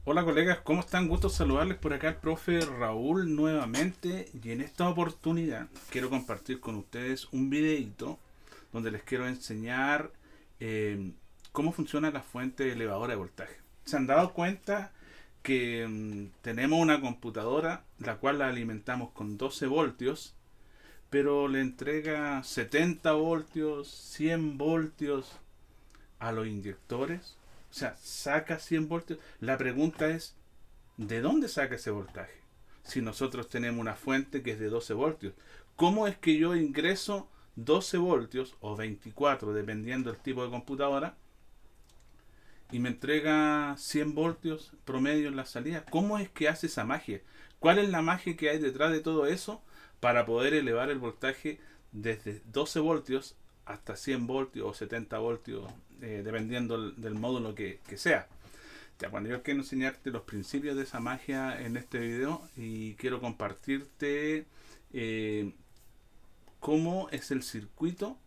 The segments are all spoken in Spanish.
Hola colegas, ¿cómo están? Gusto saludarles por acá el profe Raúl nuevamente y en esta oportunidad quiero compartir con ustedes un videito donde les quiero enseñar cómo funciona la fuente elevadora de voltaje. ¿Se han dado cuenta que tenemos una computadora la cual la alimentamos con 12 voltios pero le entrega 70 voltios, 100 voltios a los inyectores? O sea, saca 100 voltios. La pregunta es, ¿de dónde saca ese voltaje? Si nosotros tenemos una fuente que es de 12 voltios, ¿cómo es que yo ingreso 12 voltios o 24, dependiendo del tipo de computadora, y me entrega 100 voltios promedio en la salida? ¿Cómo es que hace esa magia? ¿Cuál es la magia que hay detrás de todo eso para poder elevar el voltaje desde 12 voltios hasta 100 voltios o 70 voltios, dependiendo del módulo que sea? Ya, bueno, yo quiero enseñarte los principios de esa magia en este video y quiero compartirte eh, cómo es el circuito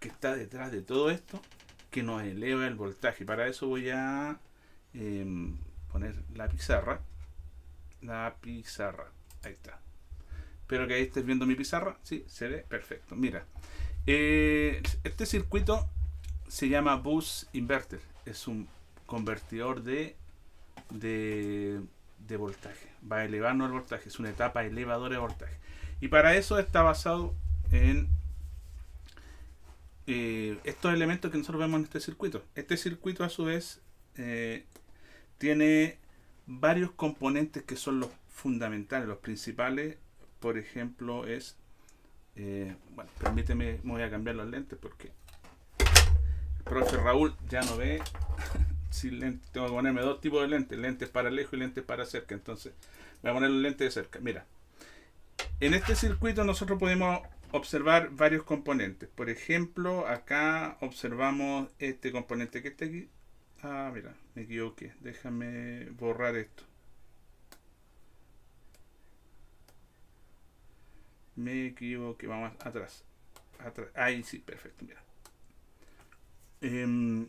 que está detrás de todo esto que nos eleva el voltaje. Para eso voy a poner la pizarra. La pizarra. Ahí está. Espero que ahí estés viendo mi pizarra. Sí, se ve perfecto. Mira, este circuito se llama bus inverter. Es un convertidor de, de voltaje. Va elevando el voltaje. Es una etapa elevadora de voltaje. Y para eso está basado en estos elementos que nosotros vemos en este circuito. Este circuito a su vez eh, tiene varios componentes que son los fundamentales, los principales. Por ejemplo, bueno, permíteme, me voy a cambiar los lentes porque el profe Raúl ya no ve sin lentes. Tengo que ponerme dos tipos de lentes, lentes para lejos y lentes para cerca. Entonces, voy a poner los lentes de cerca. Mira, en este circuito nosotros podemos observar varios componentes. Por ejemplo, acá observamos este componente que está aquí. Ah, mira, me equivoqué. Déjame borrar esto. Me equivoqué. Vamos atrás. Atrás. Ahí sí, perfecto. Mira. Em,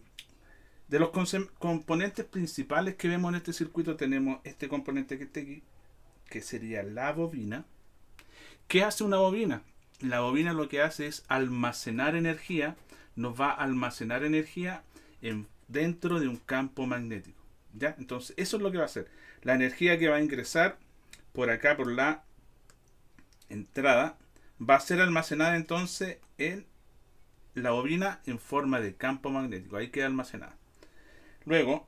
de los componentes principales que vemos en este circuito tenemos este componente que está aquí, que sería la bobina. ¿Qué hace una bobina? La bobina lo que hace es almacenar energía, nos va a almacenar energía dentro de un campo magnético. ¿Ya? Entonces, eso es lo que va a hacer. La energía que va a ingresar por acá, por la entrada, va a ser almacenada entonces en la bobina en forma de campo magnético. Ahí queda almacenada. Luego,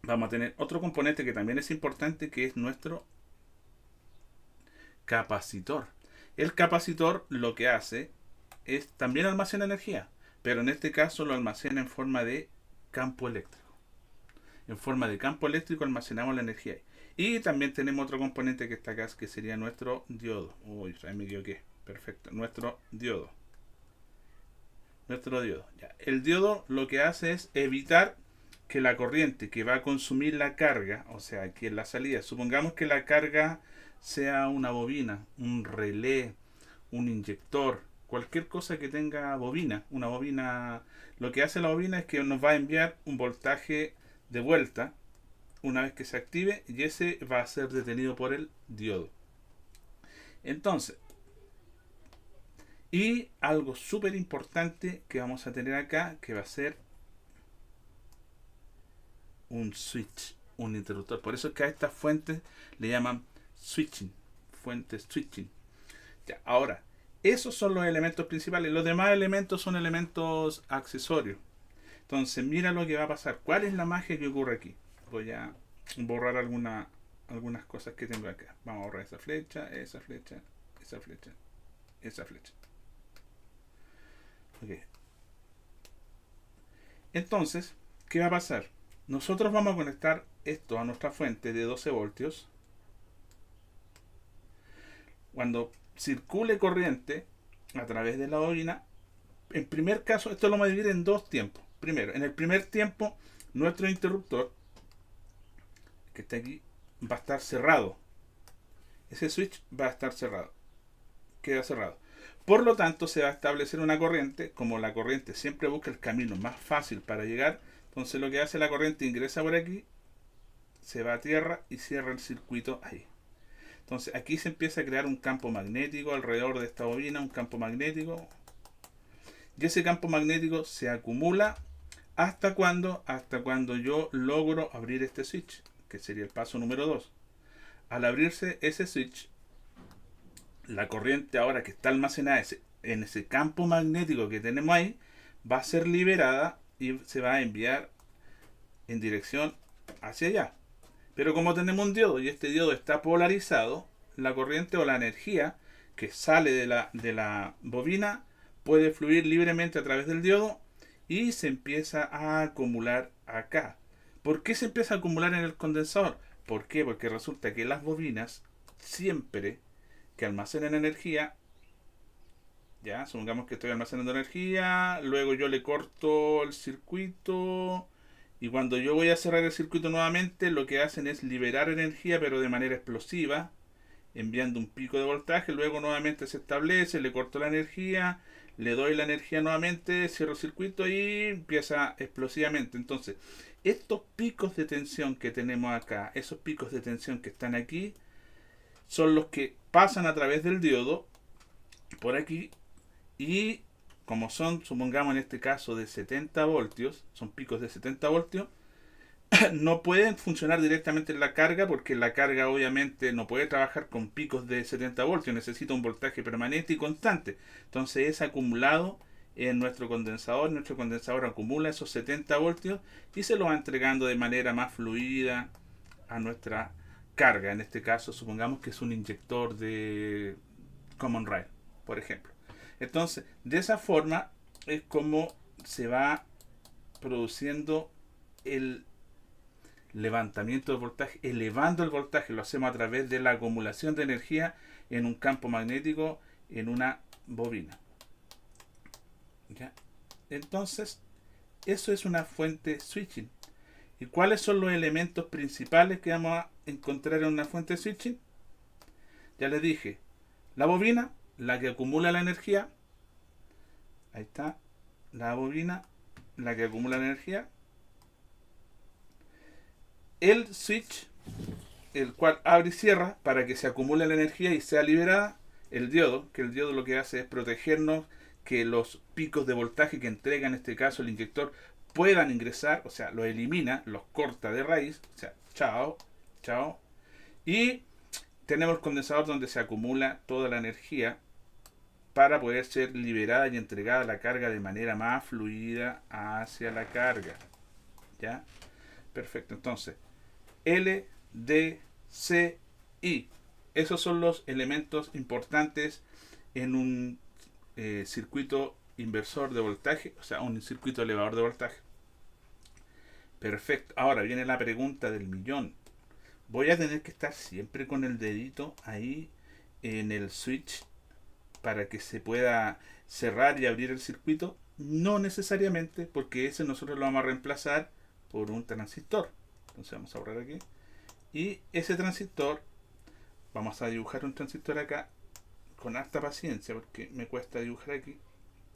vamos a tener otro componente que también es importante, que es nuestro capacitor. El capacitor lo que hace es también almacena energía, pero en este caso lo almacena en forma de campo eléctrico. En forma de campo eléctrico almacenamos la energía. Y también tenemos otro componente que está acá, que sería nuestro diodo. Uy, ahí me equivoqué. Perfecto. Nuestro diodo. Nuestro diodo. Ya. El diodo lo que hace es evitar que la corriente que va a consumir la carga, o sea, aquí en la salida, supongamos que la carga sea una bobina, un relé, un inyector, cualquier cosa que tenga bobina, una bobina, lo que hace la bobina es que nos va a enviar un voltaje de vuelta una vez que se active y ese va a ser detenido por el diodo. Entonces, y algo súper importante que vamos a tener acá, que va a ser un switch, un interruptor. Por eso es que a estas fuentes le llaman switching, fuentes switching. Ya, ahora, esos son los elementos principales. Los demás elementos son elementos accesorios. Entonces, mira lo que va a pasar. ¿Cuál es la magia que ocurre aquí? Voy a borrar algunas cosas que tengo acá. Vamos a borrar esa flecha, esa flecha, esa flecha, esa flecha. Ok. Entonces, ¿qué va a pasar? Nosotros vamos a conectar esto a nuestra fuente de 12 voltios. Cuando circule corriente a través de la bobina, en primer caso, esto lo vamos a dividir en dos tiempos. Primero, en el primer tiempo, nuestro interruptor, que está aquí, va a estar cerrado. Ese switch va a estar cerrado. Queda cerrado. Por lo tanto, se va a establecer una corriente. Como la corriente siempre busca el camino más fácil para llegar, entonces lo que hace la corriente ingresa por aquí se va a tierra y cierra el circuito ahí. Entonces aquí se empieza a crear un campo magnético alrededor de esta bobina, un campo magnético. Y ese campo magnético se acumula ¿hasta cuándo? Hasta cuando yo logro abrir este switch, que sería el paso número 2. Al abrirse ese switch, la corriente ahora que está almacenada en ese campo magnético que tenemos ahí, va a ser liberada y se va a enviar en dirección hacia allá. Pero como tenemos un diodo y este diodo está polarizado, la corriente o la energía que sale de la bobina puede fluir libremente a través del diodo y se empieza a acumular acá. ¿Por qué se empieza a acumular en el condensador? ¿Por qué? Porque resulta que las bobinas siempre que almacenan energía, ya, supongamos que estoy almacenando energía, luego yo le corto el circuito y cuando yo voy a cerrar el circuito nuevamente, lo que hacen es liberar energía pero de manera explosiva, enviando un pico de voltaje, luego nuevamente se establece, le corto la energía, le doy la energía nuevamente, cierro el circuito y empieza explosivamente. Entonces, estos picos de tensión que tenemos acá, esos picos de tensión que están aquí, son los que pasan a través del diodo por aquí y como son, supongamos en este caso de 70 voltios, son picos de 70 voltios, no pueden funcionar directamente en la carga porque la carga obviamente no puede trabajar con picos de 70 voltios, necesita un voltaje permanente y constante. Entonces es acumulado en nuestro condensador acumula esos 70 voltios y se lo va entregando de manera más fluida a nuestra carga. En este caso supongamos que es un inyector de Common Rail, por ejemplo. Entonces, de esa forma es como se va produciendo el levantamiento de voltaje, elevando el voltaje, lo hacemos a través de la acumulación de energía en un campo magnético en una bobina. ¿Ya? Entonces, eso es una fuente switching. ¿Y cuáles son los elementos principales que vamos a encontrar en una fuente switching? Ya les dije, la bobina, la que acumula la energía. Ahí está, la bobina, la que acumula la energía. El switch, el cual abre y cierra para que se acumule la energía y sea liberada. El diodo, que el diodo lo que hace es protegernos que los picos de voltaje que entrega en este caso el inyector puedan ingresar, o sea, los elimina, los corta de raíz, o sea, chao, chao. Y tenemos el condensador donde se acumula toda la energía para poder ser liberada y entregada a la carga de manera más fluida hacia la carga. ¿Ya? Perfecto, entonces L, D, C, I. Esos son los elementos importantes en un circuito inversor de voltaje, o sea, un circuito elevador de voltaje. Perfecto. Ahora viene la pregunta del millón. ¿Voy a tener que estar siempre con el dedito ahí en el switch para que se pueda cerrar y abrir el circuito? No necesariamente, porque ese nosotros lo vamos a reemplazar por un transistor. Entonces vamos a borrar aquí. Y ese transistor, vamos a dibujar un transistor acá con harta paciencia porque me cuesta dibujar aquí.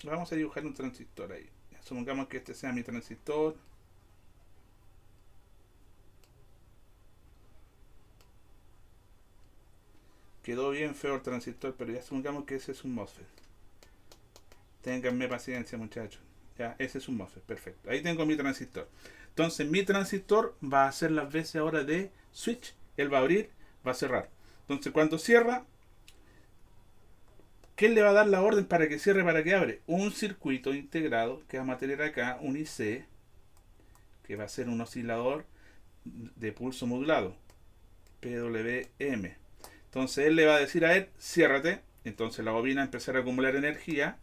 Vamos a dibujar un transistor ahí. Supongamos que este sea mi transistor. Quedó bien feo el transistor, pero ya supongamos que ese es un MOSFET. Ténganme paciencia, muchachos. Ya, ese es un MOSFET, perfecto. Ahí tengo mi transistor. Entonces mi transistor va a hacer las veces ahora de switch. Él va a abrir, va a cerrar. Entonces cuando cierra, ¿qué le va a dar la orden para que cierre, para que abre? Un circuito integrado que vamos a tener acá, un IC, que va a ser un oscilador de pulso modulado, PWM. Entonces él le va a decir a él, ciérrate. Entonces la bobina empezará a acumular energía.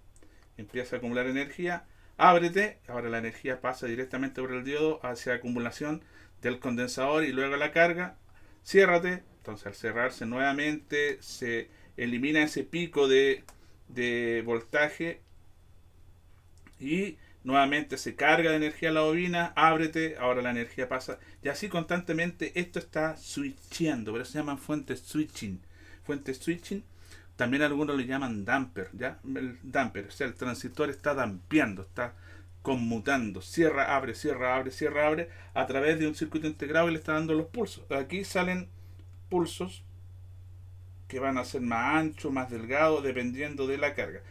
Empieza a acumular energía. Ábrete. Ahora la energía pasa directamente por el diodo hacia acumulación del condensador y luego a la carga. Ciérrate. Entonces al cerrarse nuevamente se elimina ese pico de voltaje y nuevamente se carga de energía la bobina, ábrete, ahora la energía pasa y así constantemente esto está switcheando, pero se llaman fuentes switching. Fuentes switching, también algunos le llaman damper, ¿ya? El damper, o sea, el transistor está dampeando, está conmutando, cierra, abre, cierra, abre, cierra, abre, a través de un circuito integrado y le está dando los pulsos. Aquí salen pulsos que van a ser más anchos, más delgados, dependiendo de la carga.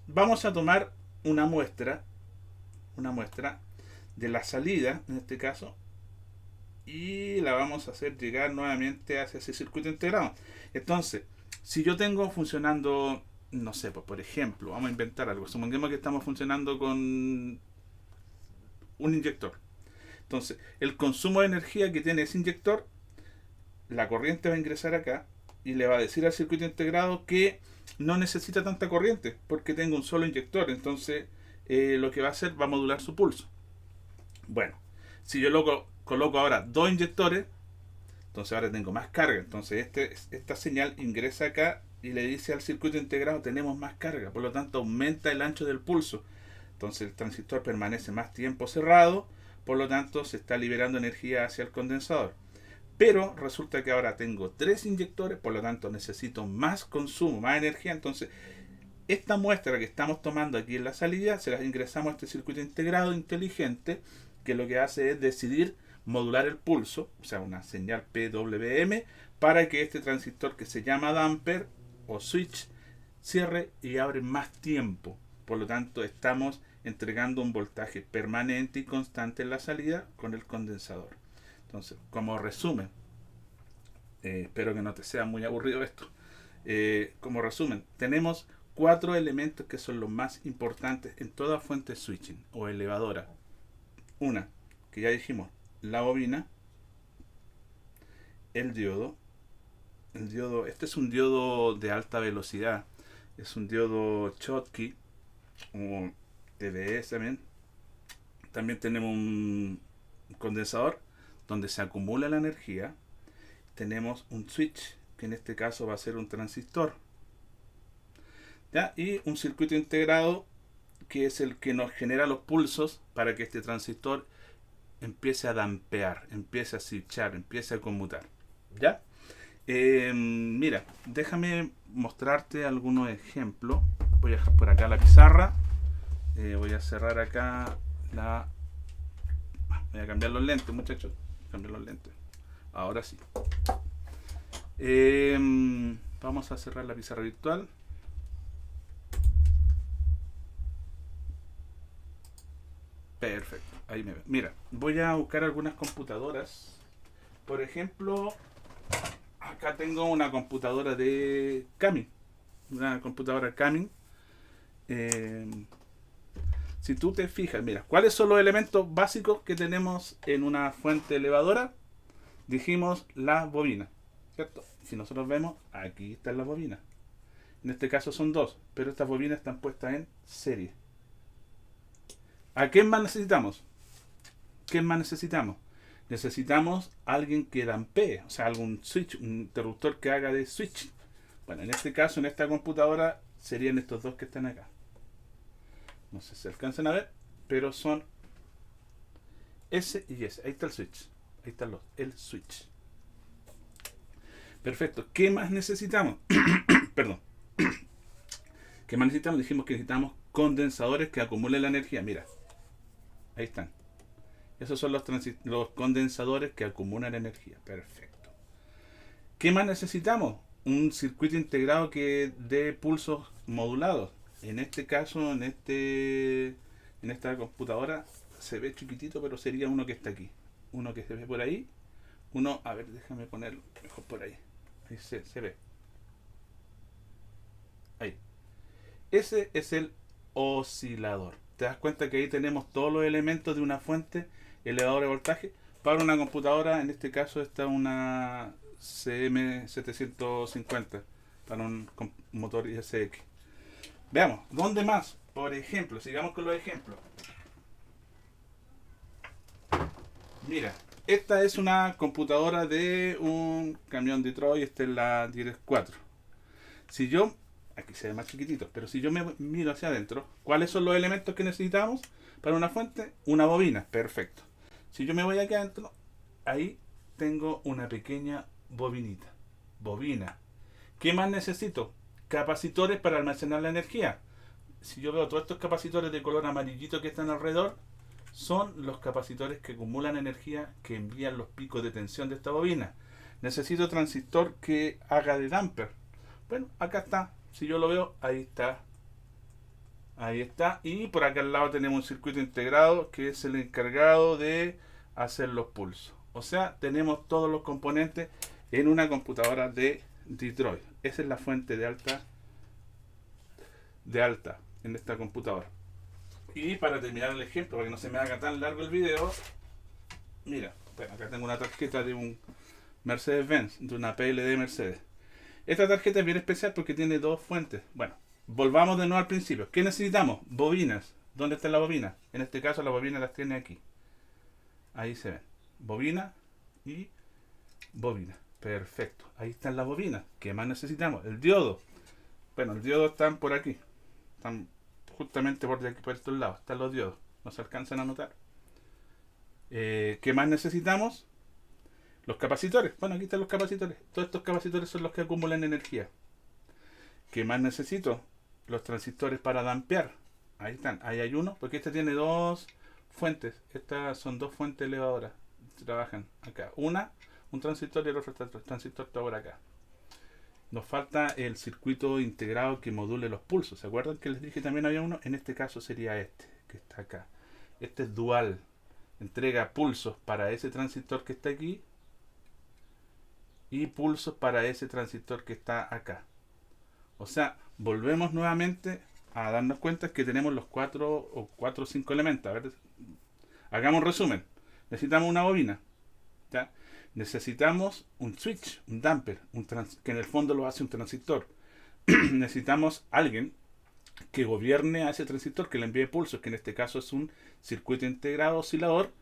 Vamos a tomar una muestra de la salida, en este caso, y la vamos a hacer llegar nuevamente hacia ese circuito integrado. Entonces, si yo tengo funcionando, no sé, pues por ejemplo, vamos a inventar algo. Supongamos que estamos funcionando con un inyector. Entonces, el consumo de energía que tiene ese inyector, la corriente va a ingresar acá y le va a decir al circuito integrado que no necesita tanta corriente porque tengo un solo inyector. Entonces, lo que va a hacer va a modular su pulso. Bueno, si yo coloco ahora dos inyectores, entonces ahora tengo más carga. Entonces esta señal ingresa acá y le dice al circuito integrado tenemos más carga. Por lo tanto aumenta el ancho del pulso. Entonces el transistor permanece más tiempo cerrado. Por lo tanto se está liberando energía hacia el condensador. Pero resulta que ahora tengo tres inyectores. Por lo tanto necesito más consumo, más energía. Entonces esta muestra que estamos tomando aquí en la salida se la ingresamos a este circuito integrado inteligente, que lo que hace es decidir modular el pulso, o sea, una señal PWM, para que este transistor que se llama damper o switch cierre y abre más tiempo. Por lo tanto, estamos entregando un voltaje permanente y constante en la salida con el condensador. Entonces, como resumen, espero que no te sea muy aburrido esto. Como resumen, tenemos cuatro elementos que son los más importantes en toda fuente switching o elevadora. Una, que ya dijimos, la bobina, el diodo. Este es un diodo de alta velocidad, es un diodo Schottky o TDS también. También tenemos un condensador donde se acumula la energía. Tenemos un switch, que en este caso va a ser un transistor, ¿ya? Y un circuito integrado, que es el que nos genera los pulsos para que este transistor empiece a dampear, empiece a switchar, empiece a conmutar, ¿ya? Mira, déjame mostrarte algunos ejemplos. Voy a dejar por acá la pizarra. Voy a cerrar acá la... Voy a cambiar los lentes, muchachos. Cambiar los lentes. Ahora sí. Vamos a cerrar la pizarra virtual. Perfecto, ahí me ve. Mira, voy a buscar algunas computadoras. Por ejemplo, acá tengo una computadora de Camin. Una computadora Camin. Si tú te fijas, mira, ¿cuáles son los elementos básicos que tenemos en una fuente elevadora? Dijimos las bobinas, ¿cierto? Si nosotros vemos, aquí están las bobinas. En este caso son dos, pero estas bobinas están puestas en serie. ¿A quién más necesitamos? ¿Qué más necesitamos? Necesitamos alguien que dampee, o sea, algún switch, un interruptor que haga de switch. Bueno, en este caso, en esta computadora, serían estos dos que están acá. No sé si se alcanzan a ver, pero son ese y ese. Ahí está el switch. Ahí está el switch. Perfecto. ¿Qué más necesitamos? Perdón. ¿Qué más necesitamos? Dijimos que necesitamos condensadores que acumulen la energía. Mira. Ahí están. Esos son los condensadores que acumulan energía. Perfecto. ¿Qué más necesitamos? Un circuito integrado que dé pulsos modulados. En este caso, en esta computadora se ve chiquitito, pero sería uno que está aquí. Uno que se ve por ahí. Uno, a ver, déjame ponerlo mejor por ahí. Ahí se ve. Ahí. Ese es el oscilador. Te das cuenta que ahí tenemos todos los elementos de una fuente elevadora de voltaje para una computadora. En este caso está una CM750 para un motor ISX. Veamos, ¿dónde más? Por ejemplo, sigamos con los ejemplos. Mira, esta es una computadora de un camión Detroit. Esta es la Direct 4. Si yo, aquí se ve más chiquitito, pero si yo me miro hacia adentro, ¿cuáles son los elementos que necesitamos para una fuente? Una bobina, perfecto. Si yo me voy aquí adentro, ahí tengo una pequeña bobinita. Bobina. ¿Qué más necesito? Capacitores para almacenar la energía. si yo veo todos estos capacitores de color amarillito que están alrededor, son los capacitores que acumulan energía que envían los picos de tensión de esta bobina. Necesito transistor que haga de damper. Bueno, acá está. Si yo lo veo, ahí está. Ahí está. Y por acá al lado tenemos un circuito integrado que es el encargado de hacer los pulsos. O sea, tenemos todos los componentes en una computadora de Detroit. Esa es la fuente de alta en esta computadora. Y para terminar el ejemplo, para que no se me haga tan largo el video, mira, bueno, acá tengo una tarjeta de un Mercedes-Benz, de una PLD Mercedes. Esta tarjeta es bien especial porque tiene dos fuentes. Bueno, volvamos de nuevo al principio. ¿Qué necesitamos? Bobinas. ¿Dónde está la bobina? En este caso la bobina las tiene aquí. Ahí se ven. Bobina y bobina. Perfecto. Ahí están las bobinas. ¿Qué más necesitamos? El diodo. Bueno, el diodo están por aquí. Están justamente por aquí, por estos lados. Están los diodos. No se alcanzan a notar. ¿Qué más necesitamos? Los capacitores. Bueno, aquí están los capacitores. Todos estos capacitores son los que acumulan energía. ¿Qué más necesito? Los transistores para dampear. Ahí están. Ahí hay uno. Porque este tiene dos fuentes. Estas son dos fuentes elevadoras. Trabajan acá. Una, un transistor y el otro transistor está por acá. Nos falta el circuito integrado que module los pulsos. ¿Se acuerdan que les dije también había uno? En este caso sería este, que está acá. Este es dual. Entrega pulsos para ese transistor que está aquí y pulsos para ese transistor que está acá. O sea, volvemos nuevamente a darnos cuenta que tenemos los cuatro o cinco elementos. A ver, hagamos un resumen. Necesitamos una bobina, ¿ya? Necesitamos un switch, un damper, que en el fondo lo hace un transistor. Necesitamos alguien que gobierne a ese transistor, que le envíe pulsos, que en este caso es un circuito integrado oscilador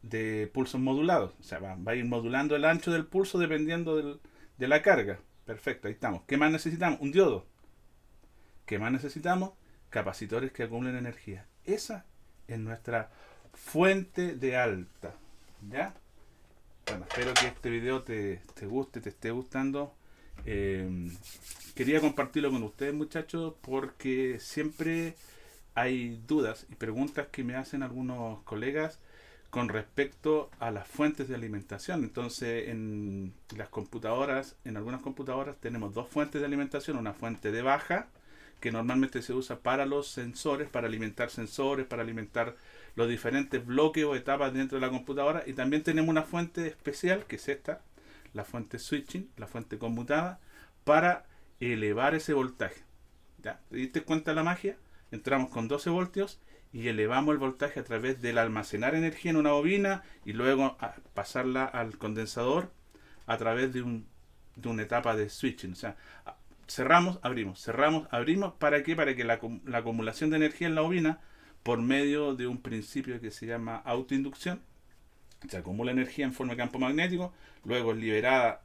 de pulsos modulados. O sea, va a ir modulando el ancho del pulso dependiendo de la carga. Perfecto, ahí estamos. ¿Qué más necesitamos? Un diodo. ¿Qué más necesitamos? Capacitores que acumulen energía. Esa es nuestra fuente de alta. ¿Ya? Bueno, espero que este video te guste, te esté gustando. Quería compartirlo con ustedes, muchachos, porque siempre hay dudas y preguntas que me hacen algunos colegas con respecto a las fuentes de alimentación. Entonces, en las computadoras, en algunas computadoras tenemos dos fuentes de alimentación, una fuente de baja, que normalmente se usa para los sensores, para alimentar los diferentes bloques o etapas dentro de la computadora, y también tenemos una fuente especial, que es esta, la fuente switching, la fuente conmutada, para elevar ese voltaje. ¿Ya? ¿Te diste cuenta de la magia? Entramos con 12 voltios y elevamos el voltaje a través del almacenar energía en una bobina y luego pasarla al condensador a través de una etapa de switching. O sea, cerramos, abrimos. ¿Para qué? Para que la acumulación de energía en la bobina, por medio de un principio que se llama autoinducción, se acumula energía en forma de campo magnético, luego es liberada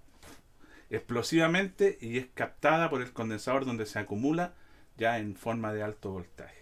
explosivamente y es captada por el condensador, donde se acumula ya en forma de alto voltaje.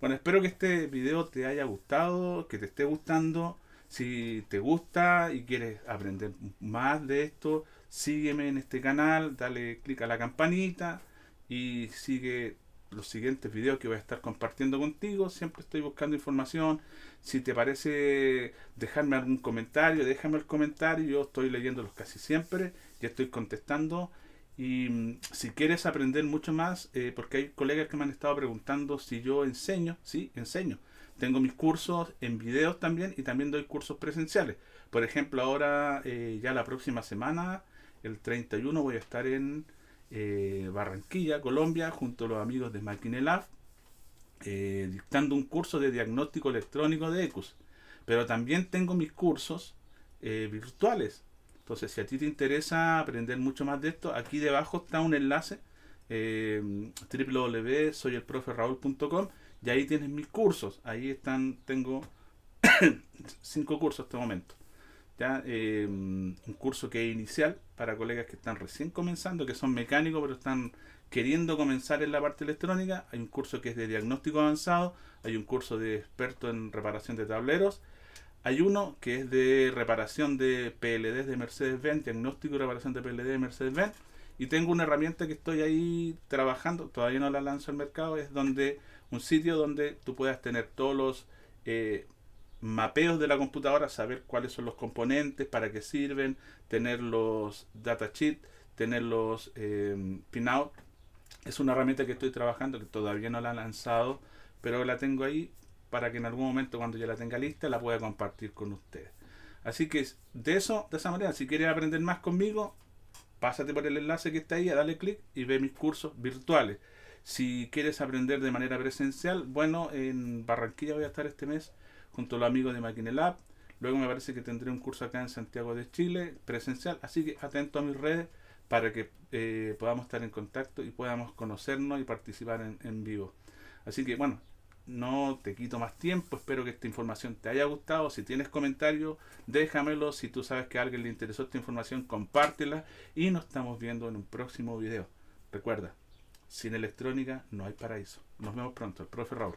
Bueno, espero que este video te haya gustado, que te esté gustando. Si te gusta y quieres aprender más de esto, sígueme en este canal, dale click a la campanita y sigue los siguientes videos que voy a estar compartiendo contigo. Siempre estoy buscando información. Si te parece dejarme algún comentario, déjame el comentario. Yo estoy leyéndolos casi siempre y estoy contestando. Y si quieres aprender mucho más, porque hay colegas que me han estado preguntando si yo enseño. Sí, enseño. Tengo mis cursos en videos también y también doy cursos presenciales. Por ejemplo, ahora ya la próxima semana, el 31, voy a estar en Barranquilla, Colombia, junto a los amigos de Maquinelab, dictando un curso de diagnóstico electrónico de ECUS. Pero también tengo mis cursos virtuales. Entonces, si a ti te interesa aprender mucho más de esto, aquí debajo está un enlace, www.soyelproferaúl.com, y ahí tienes mis cursos. Ahí están, tengo 5 cursos en este momento. ¿Ya? Un curso que es inicial para colegas que están recién comenzando, que son mecánicos pero están queriendo comenzar en la parte electrónica. Hay un curso que es de diagnóstico avanzado, hay un curso de experto en reparación de tableros, hay uno que es de reparación de PLDs de Mercedes-Benz, diagnóstico y reparación de PLD de Mercedes-Benz, y tengo una herramienta que estoy ahí trabajando, todavía no la lanzo al mercado, es donde un sitio donde tú puedas tener todos los mapeos de la computadora, saber cuáles son los componentes, para qué sirven, tener los datasheets, tener los pinout. Es una herramienta que estoy trabajando, que todavía no la he lanzado, pero la tengo ahí para que en algún momento, cuando ya la tenga lista, la pueda compartir con ustedes. Así que de esa manera, si quieres aprender más conmigo, pásate por el enlace que está ahí, dale clic y ve mis cursos virtuales. Si quieres aprender de manera presencial, bueno, en Barranquilla voy a estar este mes junto a los amigos de Maquinelab. Luego me parece que tendré un curso acá en Santiago de Chile, presencial. Así que atento a mis redes para que podamos estar en contacto y podamos conocernos y participar en vivo. Así que bueno, no te quito más tiempo. Espero que esta información te haya gustado. Si tienes comentarios, déjamelo. Si tú sabes que a alguien le interesó esta información, compártela. Y nos estamos viendo en un próximo video. Recuerda, sin electrónica no hay paraíso. Nos vemos pronto. El profe Raúl.